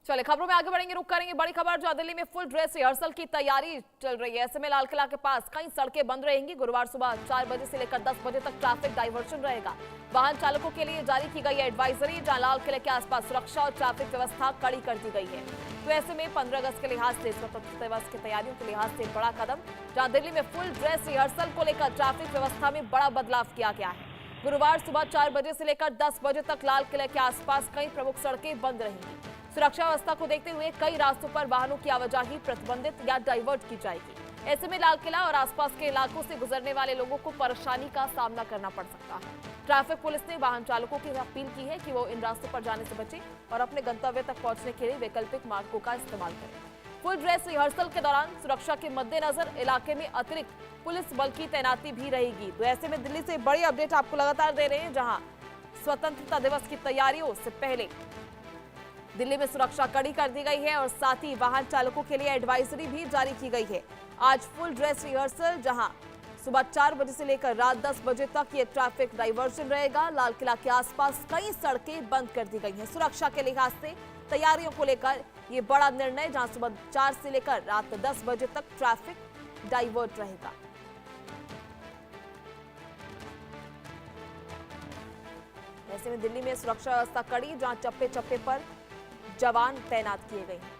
चले खबरों में आगे बढ़ेंगे, रुक करेंगे बड़ी खबर जहां दिल्ली में फुल ड्रेस रिहर्सल की तैयारी चल रही है। ऐसे में लाल किला के पास कई सड़कें बंद रहेंगी। गुरुवार सुबह 4 बजे से लेकर 10 बजे तक ट्रैफिक डाइवर्जन रहेगा। वाहन चालकों के लिए जारी की गई है एडवाइजरी, जहां लाल किले के आसपास सुरक्षा और ट्रैफिक व्यवस्था कड़ी कर दी गई है। तो ऐसे में 15 अगस्त के लिहाज से, स्वतंत्रता दिवस की तैयारियों के लिहाज से बड़ा कदम, जहां दिल्ली में फुल ड्रेस रिहर्सल को लेकर ट्रैफिक व्यवस्था में बड़ा बदलाव किया गया है। गुरुवार सुबह 4 बजे से लेकर 10 बजे तक लाल किले के आसपास कई प्रमुख सड़कें बंद रहेंगी। सुरक्षा व्यवस्था को देखते हुए कई रास्तों पर वाहनों की आवाजाही प्रतिबंधित या डाइवर्ट की जाएगी। ऐसे में लाल किला और आसपास के इलाकों से गुजरने वाले लोगों को परेशानी का सामना करना पड़ सकता है। ट्रैफिक पुलिस ने वाहन चालकों की अपील की है कि वो इन रास्तों पर जाने से बचें और अपने गंतव्य तक पहुंचने के लिए वैकल्पिक मार्गों का इस्तेमाल करें। फुल ड्रेस रिहर्सल के दौरान सुरक्षा के मद्देनजर इलाके में अतिरिक्त पुलिस बल की तैनाती भी रहेगी। तो ऐसे में दिल्ली से बड़ी अपडेट आपको लगातार दे रहे हैं, जहां स्वतंत्रता दिवस की तैयारियों से पहले दिल्ली में सुरक्षा कड़ी कर दी गई है और साथ ही वाहन चालकों के लिए एडवाइजरी भी जारी की गई है। आज फुल ड्रेस रिहर्सल, जहां सुबह 4 बजे से लेकर रात 10 बजे तक ये ट्रैफिक डाइवर्जन रहेगा। लाल किला के आसपास कई सड़कें बंद कर दी गई हैं। सुरक्षा के लिहाज से तैयारियों को लेकर ये बड़ा निर्णय, जहां सुबह 4 से लेकर रात 10 बजे तक ट्रैफिक डाइवर्ट रहेगा। ऐसे में दिल्ली में सुरक्षा व्यवस्था कड़ी, जहां चप्पे चप्पे पर जवान तैनात किए गए हैं।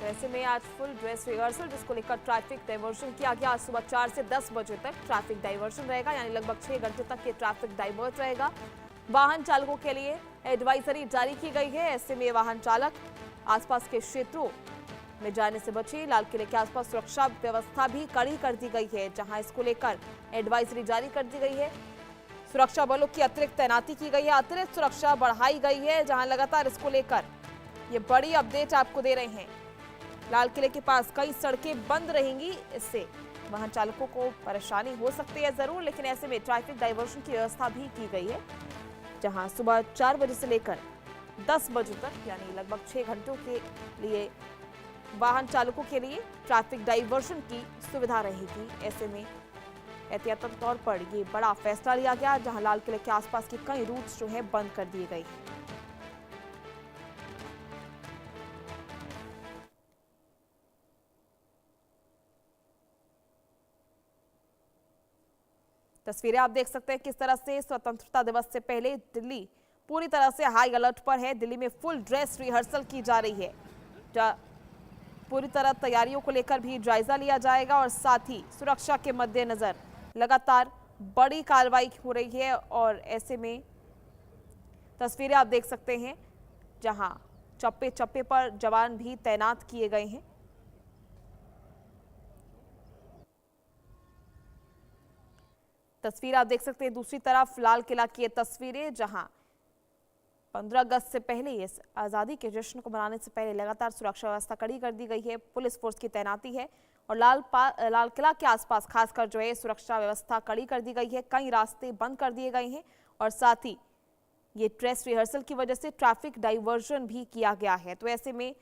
ऐसे में आज फुल ड्रेस रिहर्सल, जिसको लेकर ट्रैफिक डाइवर्जन किया गया। आज सुबह 4 से 10 बजे तक ट्रैफिक डाइवर्जन रहेगा, यानी लगभग 6 घंटे तक ये ट्रैफिक डाइवर्ट रहेगा। वाहन चालकों के लिए एडवाइजरी जारी की गई है। ऐसे में वाहन चालक आसपास के क्षेत्रों में जाने से बचे। लाल किले के आसपास सुरक्षा व्यवस्था भी कड़ी कर दी गई है, जहां इसको लेकर एडवाइजरी जारी कर दी गई है। सुरक्षा बलों की अतिरिक्त तैनाती की गई है, अतिरिक्त सुरक्षा बढ़ाई गई है, जहां लगातार इसको लेकर ये बड़ी अपडेट आपको दे रहे हैं। लाल किले के पास कई सड़कें बंद रहेंगी। इससे वाहन चालकों को परेशानी हो सकती है जरूर, लेकिन ऐसे में ट्रैफिक डाइवर्जन की व्यवस्था भी की गई है, जहां सुबह 4 बजे से लेकर 10 बजे तक, यानी लगभग 6 घंटों के लिए वाहन चालकों के लिए ट्रैफिक डाइवर्जन की सुविधा रहेगी। ऐसे में एहतियातन तौर पर ये बड़ा फैसला लिया गया, जहां लाल किले के आसपास के कई रूट्स जो है बंद कर दिए गए हैं। तस्वीरें आप देख सकते हैं किस तरह से स्वतंत्रता दिवस से पहले दिल्ली पूरी तरह से हाई अलर्ट पर है। दिल्ली में फुल ड्रेस रिहर्सल की जा रही है, पूरी तरह तैयारियों को लेकर भी जायजा लिया जाएगा और साथ ही सुरक्षा के मद्देनजर लगातार बड़ी कार्रवाई हो रही है। और ऐसे में तस्वीरें आप देख सकते हैं, जहां चप्पे चप्पे पर जवान भी तैनात किए गए हैं। तस्वीर आप देख सकते हैं दूसरी तरफ लाल किला की ये तस्वीरें, जहां 15 अगस्त से पहले इस आज़ादी के जश्न को मनाने से पहले लगातार सुरक्षा व्यवस्था कड़ी कर दी गई है। पुलिस फोर्स की तैनाती है और लाल किला के आसपास खासकर जो है सुरक्षा व्यवस्था कड़ी कर दी गई है। कई रास्ते बंद कर दिए गए हैं और साथ ही ये ड्रेस रिहर्सल की वजह से ट्रैफिक डाइवर्जन भी किया गया है। तो ऐसे में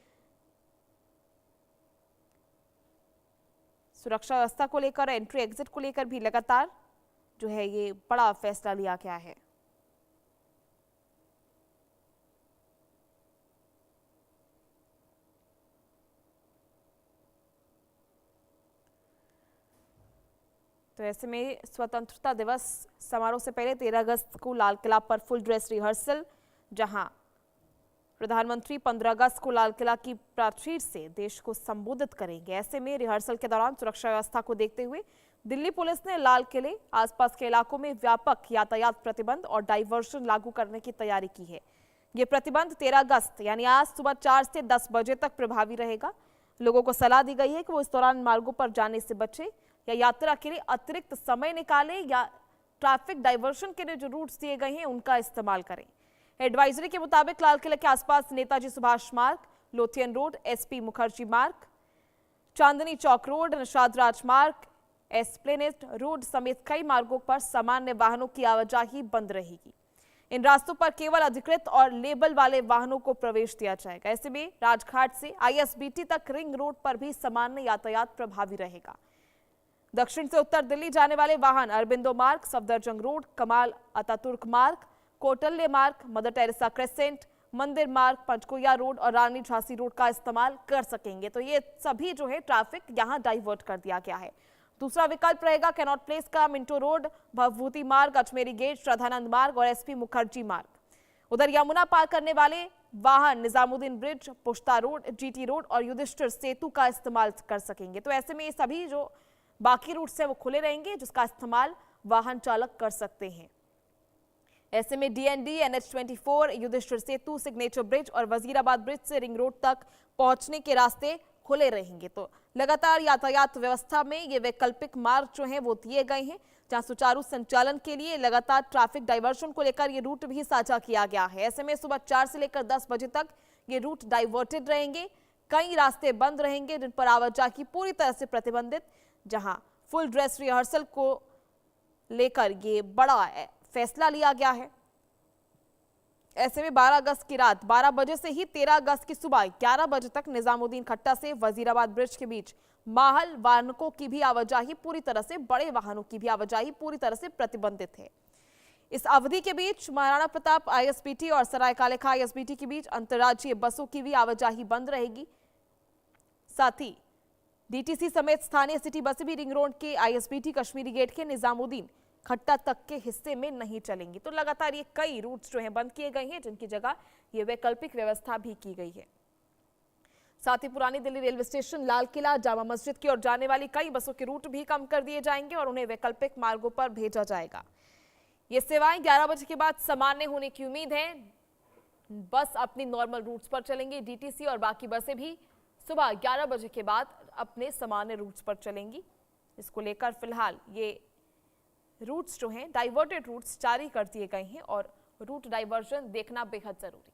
सुरक्षा व्यवस्था को लेकर, एंट्री एग्जिट को लेकर भी लगातार जो है ये बड़ा फैसला लिया गया है। तो ऐसे में स्वतंत्रता दिवस समारोह से पहले 13 अगस्त को लाल किला पर फुल ड्रेस रिहर्सल, जहां प्रधानमंत्री 15 अगस्त को लाल किला की प्राचीर से देश को संबोधित करेंगे। ऐसे में रिहर्सल के दौरान सुरक्षा व्यवस्था को देखते हुए दिल्ली पुलिस ने लाल किले आसपास के इलाकों में व्यापक यातायात प्रतिबंध और डाइवर्जन लागू करने की तैयारी की है। ये प्रतिबंध 13 अगस्त यानी आज सुबह 4 से 10 बजे तक प्रभावी रहेगा। लोगों को सलाह दी गई है कि वो इस दौरान मार्गों पर जाने से बचे या यात्रा के लिए अतिरिक्त समय निकालें या ट्रैफिक डाइवर्जन के लिए जो रूट्स दिए गए हैं उनका इस्तेमाल करें। एडवाइजरी के मुताबिक लाल किले के आसपास नेताजी सुभाष मार्ग, लोथियन रोड, एसपी मुखर्जी मार्ग, चांदनी चौक रोड, निषाद राजमार्ग, एस्प्लेनेड रोड समेत कई मार्गों पर सामान्य वाहनों की आवाजाही बंद रहेगी। इन रास्तों पर केवल अधिकृत और लेबल वाले वाहनों को प्रवेश दिया जाएगा। ऐसे में राजघाट से आईएसबीटी तक रिंग रोड पर भी सामान्य यातायात प्रभावी रहेगा। दक्षिण से उत्तर दिल्ली जाने वाले वाहन अरबिंदो मार्ग, सफदरजंग रोड, कमाल अतातुर्क मार्ग, कोटल्य मार्ग, मदर टेरेसा क्रेसेंट, मंदिर मार्ग, पंचकुया रोड और रानी झांसी रोड का इस्तेमाल कर सकेंगे। तो ये सभी जो है ट्रैफिक यहाँ डाइवर्ट कर दिया गया है। दूसरा विकल्प रहेगा कैनॉट प्लेस का मिंटो रोड, भवभूति मार्ग, अजमेरी गेट, श्रद्धानंद मार्ग और एसपी मुखर्जी मार्ग। उधर यमुना पार करने वाले वाहन Nizamuddin bridge, Pushta road, GT road और युधिष्ठिर सेतु का इस्तेमाल कर सकेंगे। तो ऐसे में ये सभी जो बाकी रूट्स हैं वो खुले रहेंगे, जिसका इस्तेमाल वाहन चालक कर सकते हैं। ऐसे में डीएनडी, NH24, युधिष्ठिर सेतु, सिग्नेचर ब्रिज और वजीराबाद ब्रिज से रिंग रोड तक पहुंचने के रास्ते खुले रहेंगे। तो लगातार यातायात व्यवस्था में ये वैकल्पिक मार्ग जो हैं वो दिए गए हैं, जहां सुचारू संचालन के लिए लगातार ट्रैफिक डाइवर्शन को लेकर ये रूट भी साझा किया गया है। ऐसे में सुबह 4 से लेकर 10 बजे तक ये रूट डाइवर्टेड रहेंगे। कई रास्ते बंद रहेंगे जिन पर आवाजाही पूरी तरह से प्रतिबंधित, जहां फुल ड्रेस रिहर्सल को लेकर ये बड़ा फैसला लिया गया है। ऐसे में 12 अगस्त की रात 12 बजे से ही 13 अगस्त की सुबह 11 बजे तक निजामुद्दीन खट्टा से वजीराबाद ब्रिज के बीच माहल वाहनों की भी आवाजाही पूरी तरह से, बड़े वाहनों की भी आवाजाही पूरी तरह से प्रतिबंधित है। इस अवधि के बीच महाराणा प्रताप आईएसबीटी और सरायकाले खां आईएसबीटी के बीच अंतर्राज्यीय बसों की भी आवाजाही बंद रहेगी। साथ ही डीटीसी समेत स्थानीय सिटी बसें भी रिंग रोड के आईएसबीटी कश्मीरी गेट के निजामुद्दीन खट्टा तक के हिस्से में नहीं चलेंगी। तो लगातार ये कई रूट्स जो हैं बंद किए गए हैं, जिनकी जगह ये वैकल्पिक व्यवस्था भी की गई है। साथ ही पुरानी दिल्ली रेलवे स्टेशन, लाल किला, जामा मस्जिद की ओर जाने वाली कई बसों के रूट भी कम कर दिए जाएंगे और उन्हें वैकल्पिक मार्गों पर भेजा जाएगा। ये सेवाएं 11 बजे के बाद सामान्य होने की उम्मीद है। बस अपनी नॉर्मल रूट्स पर चलेंगी। डीटीसी और बाकी बसें भी सुबह 11 बजे के बाद अपने सामान्य रूट्स पर चलेंगी। इसको लेकर फिलहाल ये रूट्स जो हैं, डाइवर्टेड रूट्स जारी कर दिए गए हैं और रूट डाइवर्जन देखना बेहद जरूरी।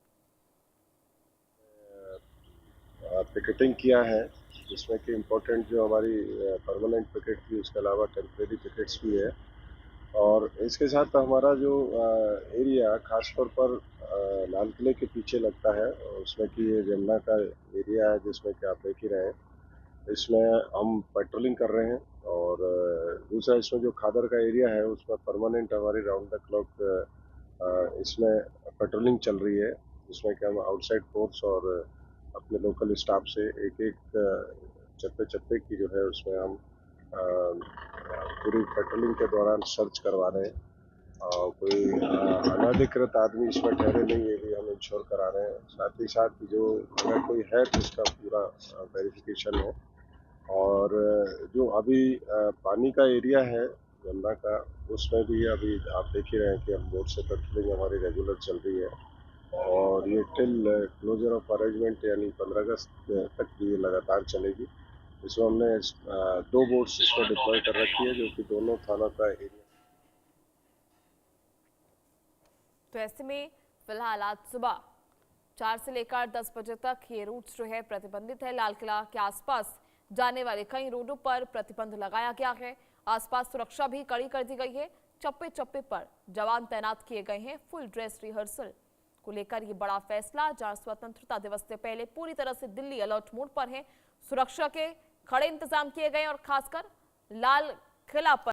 पिकेटिंग किया है, जिसमें कि इम्पोर्टेंट जो हमारी परमानेंट पिकेट थी, उसके अलावा टेम्परेरी पिकेट्स भी है। और इसके साथ हमारा जो एरिया खासतौर पर लाल किले के पीछे लगता है, उसमें कि ये जमुना का एरिया है, जिसमें कि आप देख ही रहे हैं। इसमें हम पेट्रोलिंग कर रहे हैं और दूसरा इसमें जो खादर का एरिया है, उसमें परमानेंट हमारी राउंड द क्लॉक इसमें पेट्रोलिंग चल रही है, जिसमें कि हम आउटसाइड फोर्स और अपने लोकल स्टाफ से एक चप्पे चप्पे की जो है उसमें हम पूरी पेट्रोलिंग के दौरान सर्च करवा रहे हैं। कोई अनधिकृत आदमी इसमें ठहरे नहीं, ये भी हम इंश्योर करा रहे हैं। साथ ही साथ जो अगर कोई है तो उसका पूरा वेरिफिकेशन है। और जो अभी पानी का एरिया है यमुना का, उसमें भी अभी आप देख ही रहे हैं कि हम बोट से पेट्रोलिंग हमारी रेगुलर चल रही है और ये टिल क्लोजर ऑफ अरेंजमेंट यानी 15 अगस्त तक ये लगातार चलेगी। इसमें हमने 2 बोट्स इसको डिप्लॉय कर रखी है, जो कि दोनों थाना का एरिया। तो ऐसे में फिलहाल आज सुबह 4 से लेकर 10 बजे तक ये रूट्स जो है प्रतिबंधित है। लाल किला के आसपास जाने वाले कई रोडों पर प्रतिबंध लगाया गया है। आसपास सुरक्षा भी कड़ी कर दी गई है। चप्पे चप्पे पर जवान तैनात किए गए हैं। फुल ड्रेस रिहर्सल को लेकर ये बड़ा फैसला, जहां स्वतंत्रता दिवस से पहले पूरी तरह से दिल्ली अलर्ट मोड पर है। सुरक्षा के कड़े इंतजाम किए गए और खासकर लाल किला पर